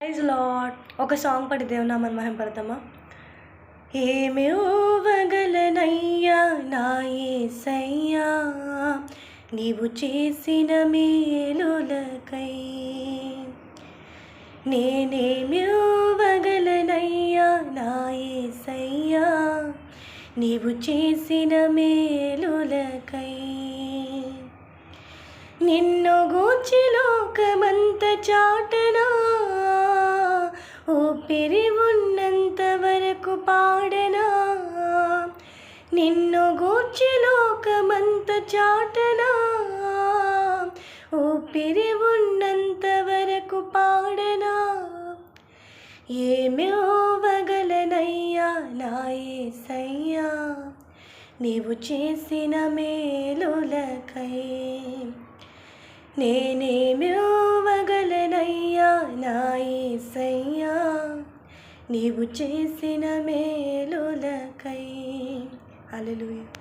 Praise lord. ఒక song పాడి దేవునామని మహిమపడతామా? ఏమివ్వగలనయ్యా నా యేసయ్యా నీవు చేసిన మేలులకై, నేనేమివ్వగలనయ్యా నా యేసయ్యా నీవు చేసిన మేలులకై. నిన్ను గూర్చి లోకమంత చాటనా, ఊపిరి ఉన్నంత వరకు పాడనా. నిన్ను గూర్చి లోకమంత చాటనా, ఊపిరి ఉన్నంత వరకు పాడనా. ఏమివ్వగలనయ్యా నా యేసయ్యా నీవు చేసిన మేలులకై, నేనేమివ్వగలనయ్యా నా యేసయ్యా నీవు చేసిన మేలులకై. హల్లెలూయా.